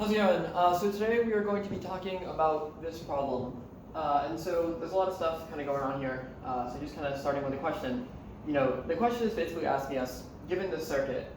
How's it going? So today we are going to be talking about this problem. And so there's a lot of stuff kind of going on here. So just kind of starting with a question. The question is basically asking us, given this circuit,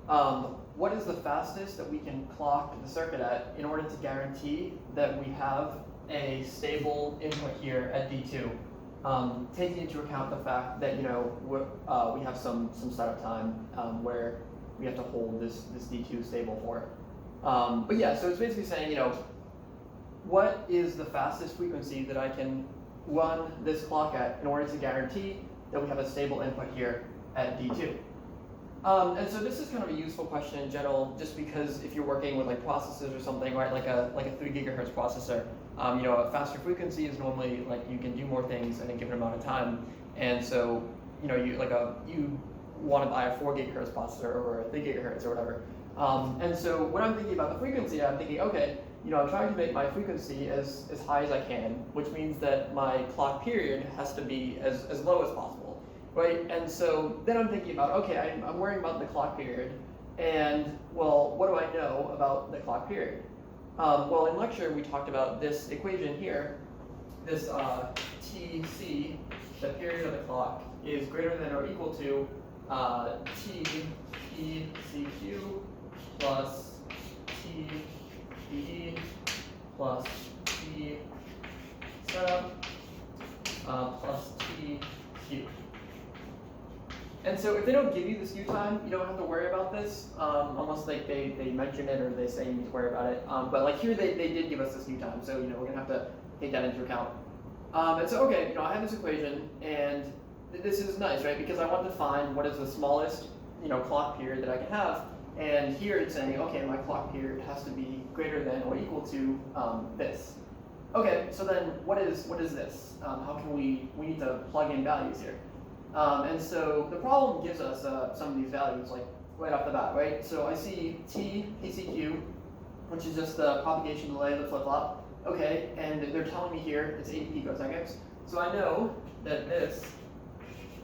what is the fastest that we can clock the circuit at in order to guarantee that we have a stable input here at D2, taking into account the fact that we have some setup time where we have to hold this D2 stable for it. But yeah, so it's basically saying, what is the fastest frequency that I can run this clock at in order to guarantee that we have a stable input here at D2? And so this is kind of a useful question in general, just because if you're working with like processors or something, right, like a 3 gigahertz processor, a faster frequency is normally like you can do more things in a given amount of time, and so you want to buy a 4 gigahertz processor or a 3 gigahertz or whatever. And so when I'm thinking about the frequency, I'm thinking, okay, I'm trying to make my frequency as high as I can, which means that my clock period has to be as low as possible, right? And so then I'm thinking about, okay, I'm worrying about the clock period, and well, what do I know about the clock period? Well, in lecture we talked about this equation here, this TC, the period of the clock, is greater than or equal to TPCQ plus TPE plus T setup plus TQ. And so if they don't give you the skew time, you don't have to worry about this, unless like they mention it or they say you need to worry about it. But like here they did give us the skew time, so we're gonna have to take that into account. And so okay, I have this equation, and this is nice, right? Because I want to find what is the smallest clock period that I can have. And here it's saying, okay, my clock period has to be greater than or equal to this. Okay, so then what is this? How can we need to plug in values here. And so the problem gives us some of these values, like right off the bat, right? So I see TPCQ, which is just the propagation delay of the flip-flop. Okay, and they're telling me here it's 80 picoseconds. So I know that this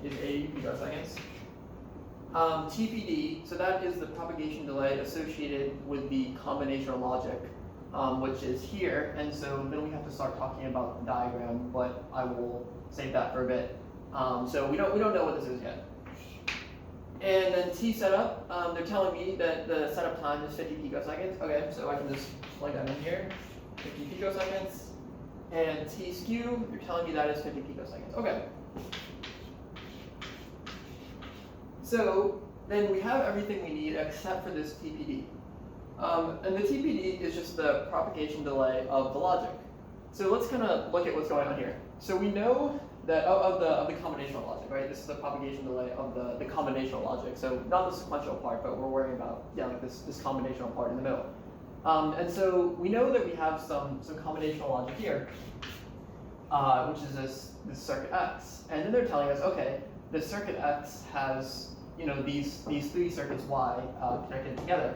is 80 picoseconds. TPD, so that is the propagation delay associated with the combinational logic, which is here, and so then we have to start talking about the diagram, but I will save that for a bit. So we don't know what this is yet. And then T setup, they're telling me that the setup time is 50 picoseconds. Okay, so I can just plug that in here, 50 picoseconds. And T skew, you're telling me that is 50 picoseconds. Okay. So then we have everything we need except for this TPD. And the TPD is just the propagation delay of the logic. So let's kind of look at what's going on here. So we know that of the combinational logic, right? This is the propagation delay of the combinational logic. So not the sequential part, but we're worrying about this combinational part in the middle. And so we know that we have some combinational logic here, which is this circuit X. And then they're telling us, okay, the circuit X has these 3 circuits Y connected together.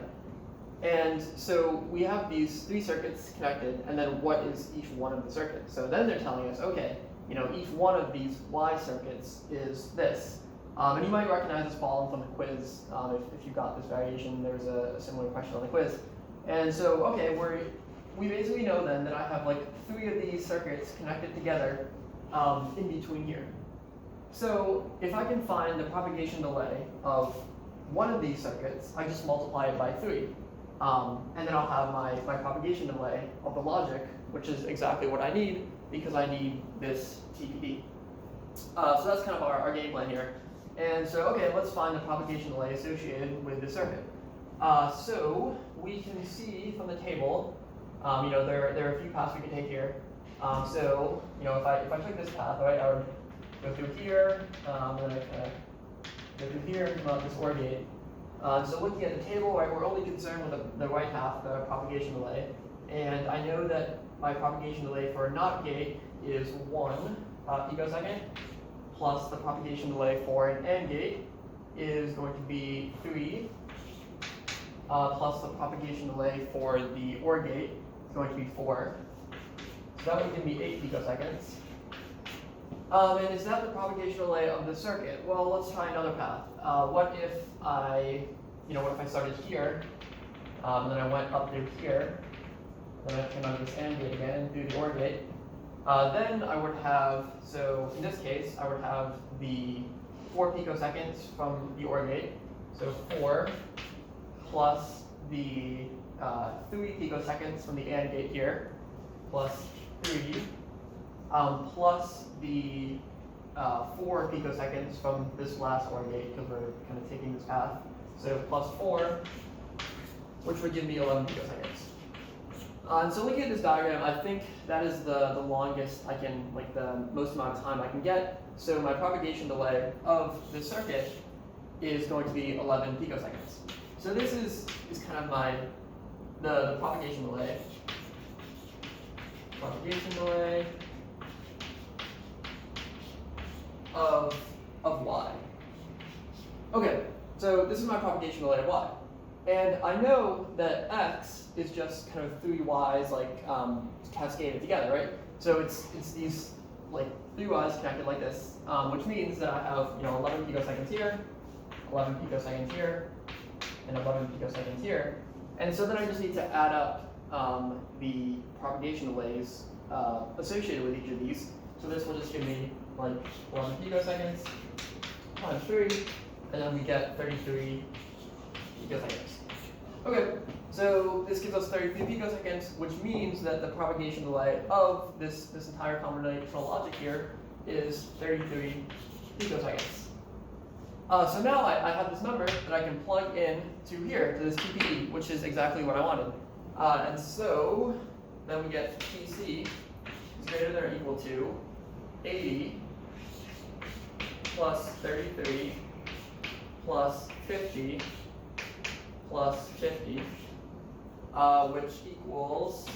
And so we have these 3 circuits connected, and then what is each one of the circuits? So then they're telling us, okay, each one of these Y circuits is this. And you might recognize this problem from the quiz. If you got this variation, there's a similar question on the quiz. And so, okay, we basically know then that I have like 3 of these circuits connected together in between here. So if I can find the propagation delay of one of these circuits, I just multiply it by 3. And then I'll have my propagation delay of the logic, which is exactly what I need because I need this TPD. So that's kind of our game plan here. And so, okay, let's find the propagation delay associated with the circuit. So we can see from the table, there are a few paths we can take here. So, if I took this path, right, I would go through here, and then I go through here and come out this OR gate. So looking at the table, right, we're only concerned with the right half, the propagation delay. And I know that my propagation delay for a NOT gate is 1 picosecond, plus the propagation delay for an AND gate is going to be 3, plus the propagation delay for the OR gate is going to be 4. So that would give me 8 picoseconds. And is that the propagation delay of the circuit? Well, let's try another path. What if I started here, and then I went up through here, then I came out of this AND gate again and through the OR gate. Then I would have, so in this case, I would have the 4 picoseconds from the OR gate. So 4 plus the 3 picoseconds from the AND gate here, plus 3, plus the 4 picoseconds from this last OR gate, because we're kind of taking this path. So plus 4, which would give me 11 picoseconds. And so looking at this diagram, I think that is the longest I can, like the most amount of time I can get. So my propagation delay of this circuit is going to be 11 picoseconds. So this is kind of the propagation delay. Propagation delay of y. Okay, so this is my propagation delay of y. And I know that x is just kind of 3 y's like cascaded together, right? So it's these like 3 y's connected like this, which means that I have 11 picoseconds here, 11 picoseconds here, and 11 picoseconds here. And so then I just need to add up the propagation delays associated with each of these. So this will just give me like 11 picoseconds times 3, and then we get 33 picoseconds. Okay, so this gives us 33 picoseconds, which means that the propagation delay of this entire combinational logic here is 33 picoseconds. So now I have this number that I can plug in to here, to this TPD, which is exactly what I wanted. And so then we get TC is greater than or equal to 80 plus 33 plus 50 plus 50, which equals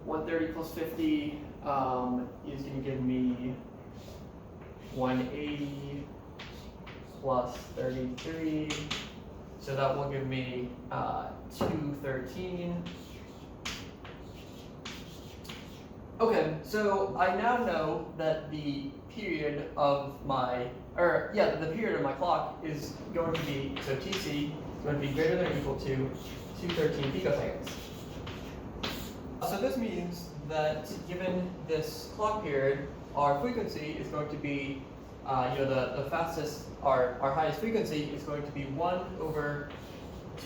130 plus 50 is going to give me 180 plus 33, so that will give me 213. Okay, so I now know that the period of my, the period of my clock is going to be, so TC is going to be greater than or equal to 213 picoseconds. So this means that given this clock period, our frequency is going to be, the fastest, our highest frequency is going to be 1 over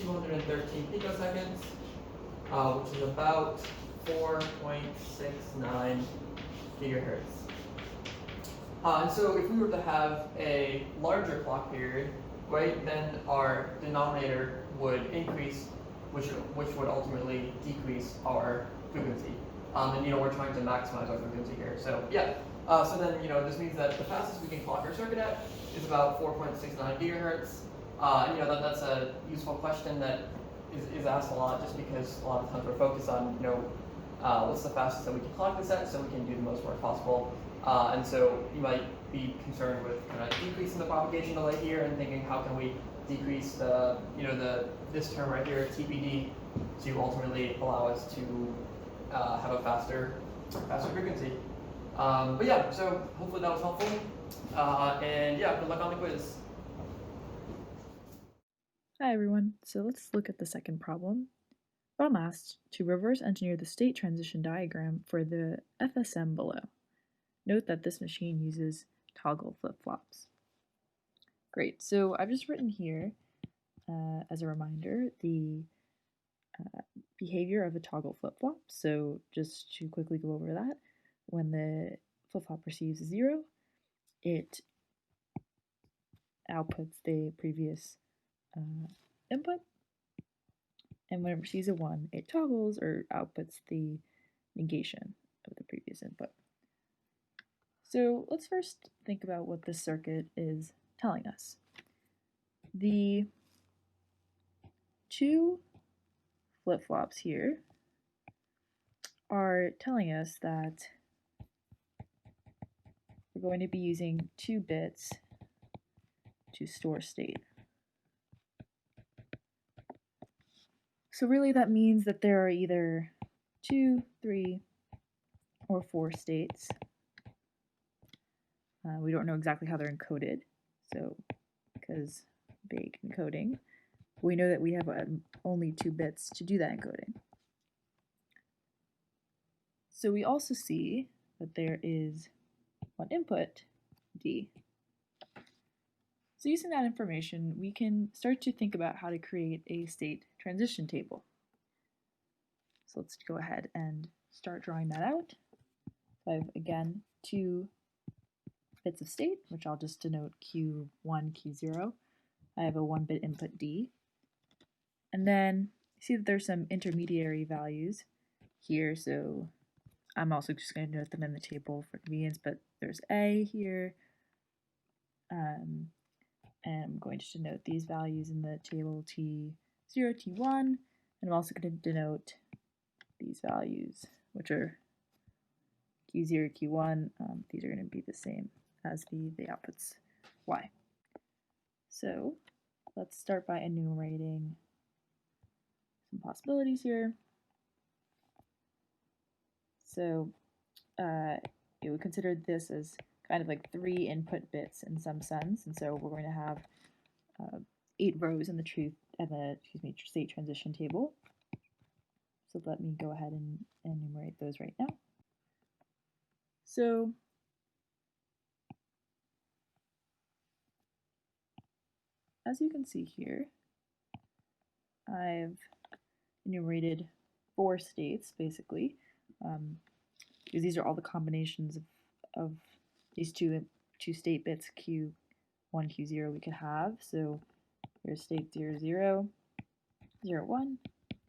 213 picoseconds, which is about 4.69 gigahertz. And so if we were to have a larger clock period, right, then our denominator would increase, which would ultimately decrease our frequency. And we're trying to maximize our frequency here. So yeah. So then this means that the fastest we can clock our circuit at is about 4.69 gigahertz. And that's a useful question that is asked a lot, just because a lot of times we're focused on what's the fastest that we can clock this at, so we can do the most work possible. And so you might be concerned with kind of decreasing the propagation delay here and thinking, how can we decrease the this term right here, TPD, to ultimately allow us to have a faster frequency. But yeah, so hopefully that was helpful. And yeah, good luck on the quiz. Hi everyone, so let's look at the second problem. I'm asked to reverse engineer the state transition diagram for the FSM below. Note that this machine uses toggle flip-flops. Great, so I've just written here, as a reminder, the behavior of a toggle flip-flop. So just to quickly go over that, when the flip-flop receives a 0, it outputs the previous input, and when it receives a 1, it toggles or outputs the negation of the previous input. So let's first think about what this circuit is telling us. The 2 flip-flops here are telling us that we're going to be using 2 bits to store state. So really that means that there are either 2, 3, or 4 states. We don't know exactly how they're encoded, so because vague encoding. We know that we have only 2 bits to do that encoding. So we also see that there is one input, D. So using that information, we can start to think about how to create a state transition table. So let's go ahead and start drawing that out. So I have, again, 2 bits of state, which I'll just denote Q1, Q0. I have a 1-bit input D. And then you see that there's some intermediary values here, so I'm also just going to note them in the table for convenience, but there's A here, and I'm going to denote these values in the table T0, T1, and I'm also going to denote these values, which are Q0, Q1. These are going to be the same as the outputs Y. So let's start by enumerating some possibilities here. So it would consider this as kind of like 3 input bits in some sense, and so we're going to have 8 rows in the state transition table. So let me go ahead and enumerate those right now. So as you can see here, I've enumerated 4 states basically, because these are all the combinations of these two state bits Q1, Q0 we could have. So here's state 0, 0, 0, 1,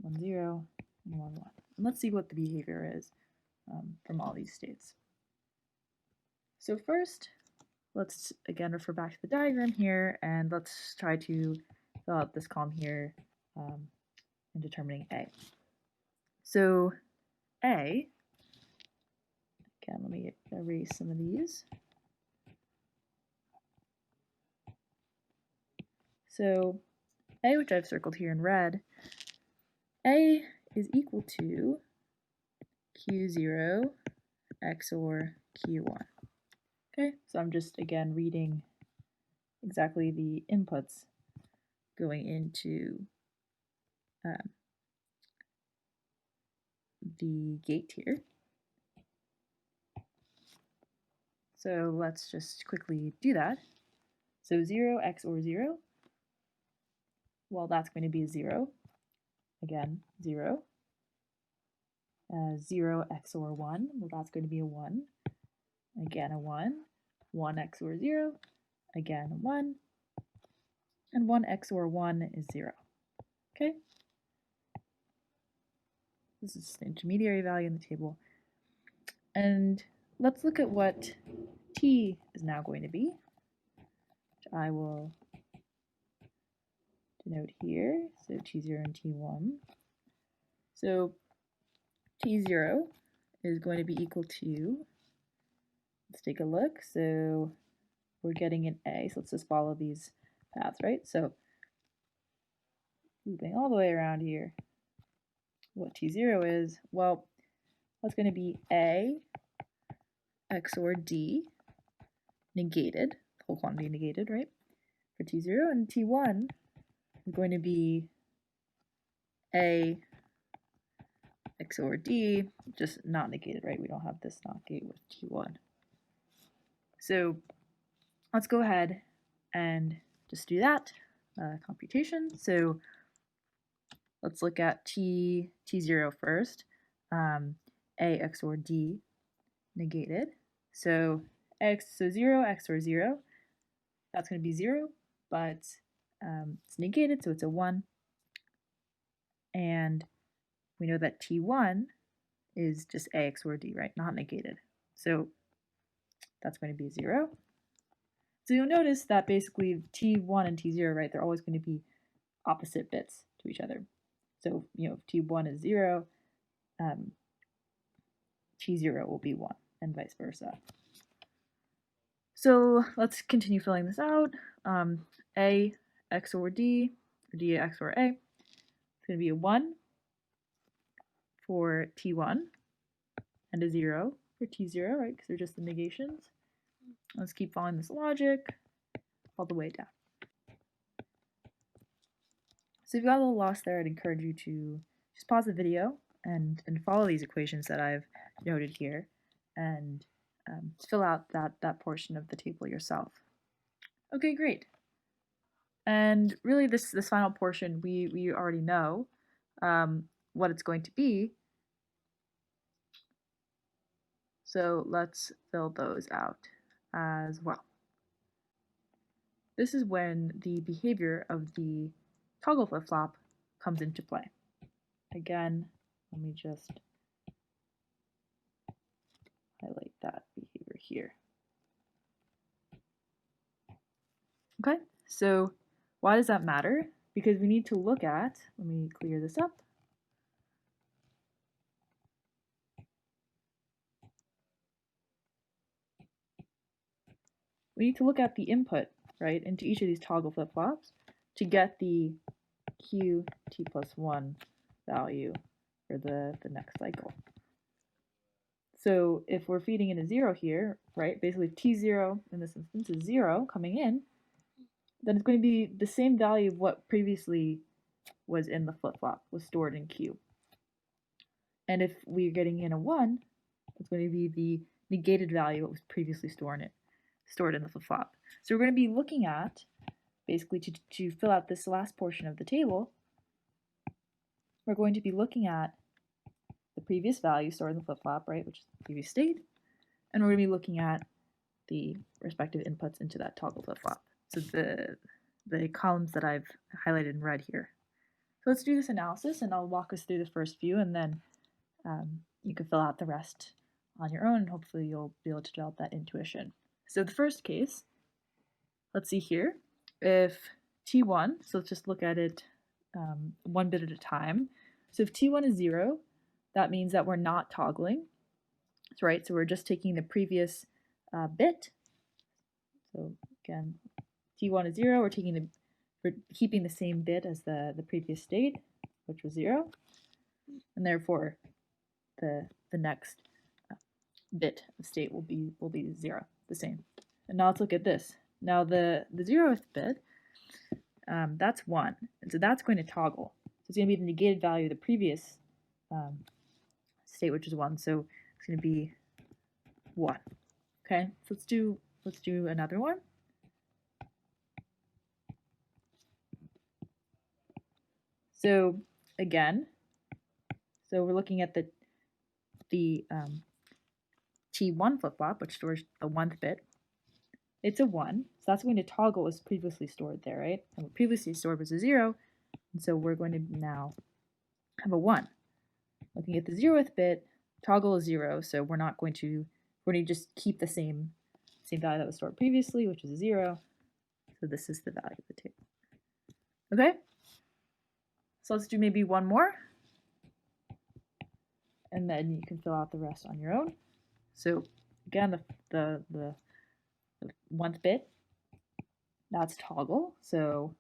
1, 0, and 1, 1. And let's see what the behavior is from all these states. So first, let's again refer back to the diagram here, and let's try to fill out this column here in determining A. So A, again, let me erase some of these. So A, which I've circled here in red, A is equal to Q0 XOR Q1. Okay, so I'm just again reading exactly the inputs going into the gate here. So let's just quickly do that. So 0 XOR 0, well, that's going to be a 0. Again, 0. 0 XOR 1, well, that's going to be a 1. Again, a 1. 1 XOR 0, again, a 1. And 1 XOR 1 is 0. Okay? This is the intermediary value in the table. And let's look at what T is now going to be, which I will denote here. So T0 and T1. So T0 is going to be equal to, let's take a look. So we're getting an A, so let's just follow these paths, right? So looping all the way around here, what T0 is, well, that's going to be A XOR D negated, the whole quantity negated, right? For T0, and T1 is going to be A XOR D, just not negated, right? We don't have this not gate with T1. So let's go ahead and just do that computation. So let's look at T0 first. A XOR D negated. So 0 XOR 0, that's going to be 0, but it's negated, so it's a 1. And we know that T1 is just A XOR D, right? Not negated. So that's going to be 0. So you'll notice that basically T1 and T0, right, they're always going to be opposite bits to each other. So, if T1 is 0, T0 will be 1, and vice versa. So let's continue filling this out. A XOR D, or D XOR A, it's going to be a 1 for T1, and a 0 for T0, right, because they're just the negations. Let's keep following this logic all the way down. So if you got a little lost there, I'd encourage you to just pause the video and follow these equations that I've noted here and fill out that portion of the table yourself. Okay, great. And really this final portion, we already know what it's going to be. So let's fill those out as well. This is when the behavior of the toggle flip-flop comes into play. Again, let me just highlight that behavior here. Okay, so why does that matter? Because we need to look at, let me clear this up. We need to look at the input, right, into each of these toggle flip-flops to get the Q t plus 1 value for the next cycle. So if we're feeding in a 0 here, right, basically if t0 in this instance is 0 coming in, then it's going to be the same value of what previously was in the flip-flop, was stored in Q. And if we're getting in a 1, it's going to be the negated value that was previously stored in the flip-flop. So we're going to be looking at, basically to fill out this last portion of the table, we're going to be looking at the previous value stored in the flip-flop, right, which is the previous state, and we're going to be looking at the respective inputs into that toggle flip-flop. So the columns that I've highlighted in red here. So let's do this analysis, and I'll walk us through the first few, and then you can fill out the rest on your own, and hopefully you'll be able to develop that intuition. So the first case, let's see here, if T1, so let's just look at it one bit at a time. So if T1 is 0, that means that we're not toggling. That's right, so we're just taking the previous bit. So again, T1 is 0, we're keeping the same bit as the previous state, which was 0, and therefore the next bit of state will be 0, the same. And now let's look at this. Now the 0th bit, that's 1, and so that's going to toggle. So it's going to be the negated value of the previous state, which is 1. So it's going to be 1. Okay, so let's do another one. So again, so we're looking at the T1 flip-flop, which stores the 1th bit. It's a 1, so that's going to toggle as previously stored there, right? And what previously stored was a 0, and so we're going to now have a 1. Looking at the 0th bit, toggle is 0, so we're going to just keep the same value that was stored previously, which is 0. So this is the value of the table. Okay? So let's do maybe one more, and then you can fill out the rest on your own. So again, the 1th bit, that's toggle. So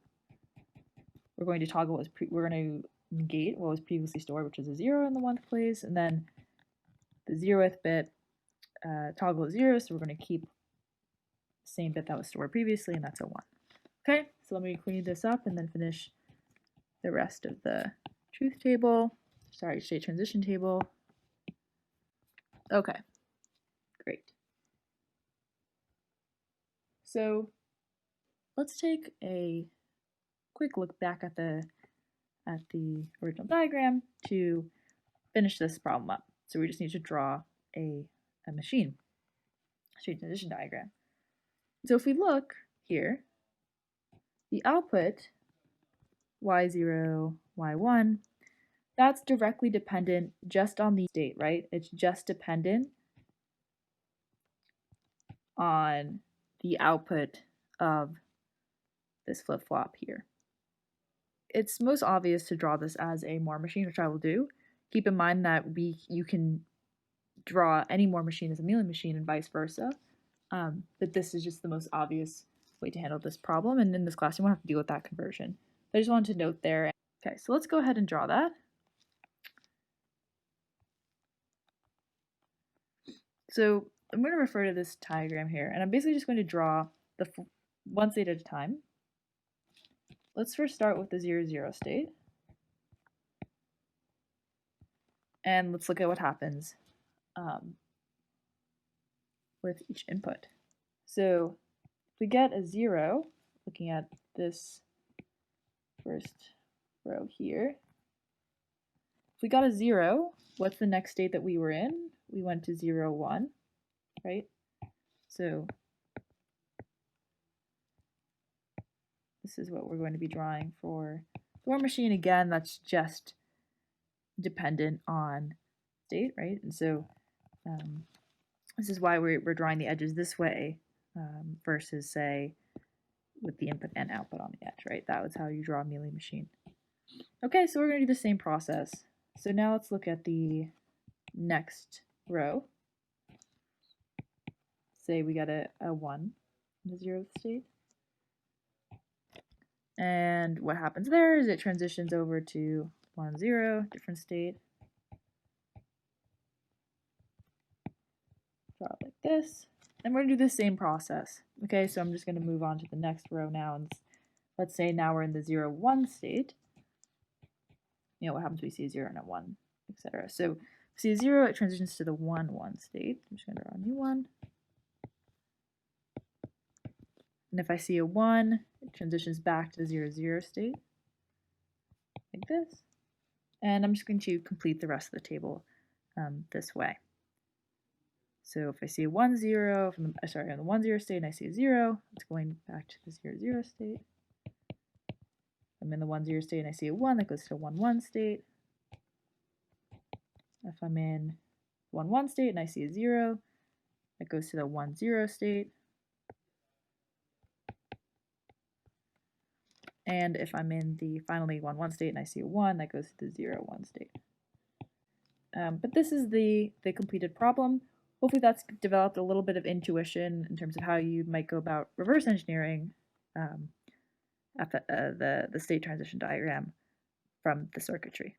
we're going to toggle we're going to negate what was previously stored, which is a 0 in the 1th place, and then the 0th bit toggle is 0, so we're going to keep the same bit that was stored previously, and that's a 1. Okay, so let me clean this up and then finish the rest of the state transition table. Okay, great. So let's take a quick look back at the original diagram to finish this problem up. So we just need to draw a machine state transition diagram. So if we look here, the output y0, y1, that's directly dependent just on the state, right? It's just dependent on the output of this flip-flop here. It's most obvious to draw this as a Moore machine, which I will do. Keep in mind that you can draw any Moore machine as a Mealy machine and vice versa, but this is just the most obvious way to handle this problem, and in this class you won't have to deal with that conversion. I just wanted to note there. Okay, so let's go ahead and draw that. So I'm going to refer to this diagram here, and I'm basically just going to draw one state at a time. let's first start with the 0, 0 state. And let's look at what happens with each input. So if we get a 0, looking at this first row here, if we got a 0, what's the next state that we were in? We went to 0, 1, right? So this is what we're going to be drawing for the war machine. Again, that's just dependent on state, right? And so this is why we're drawing the edges this way versus, say, with the input and output on the edge, right? That was how you draw a melee machine. Okay, so we're going to do the same process. So now let's look at the next row. Say we got a 1 in the 0th state. And what happens there is it transitions over to 1, 0, different state. Draw it like this. And we're going to do the same process. Okay, so I'm just going to move on to the next row now. And let's say now we're in the 0, 1 state. You know, what happens if we see a 0 and a 1, etc. So if we see a 0, it transitions to the 1, 1 state. I'm just going to draw a new one. And if I see a 1, it transitions back to the 0, 0 state, like this. And I'm just going to complete the rest of the table this way. So if I see a 1, 0, on the 1, 0 state and I see a 0, it's going back to the 0, 0 state. I'm in the 1, 0 state and I see a 1, that goes to the 1, 1 state. If I'm in 1, 1 state and I see a 0, that goes to the 1, 0 state. And if I'm in the finally 1, 1 state and I see a 1, that goes to the 0, 1 state. But this is the completed problem. Hopefully that's developed a little bit of intuition in terms of how you might go about reverse engineering the state transition diagram from the circuitry.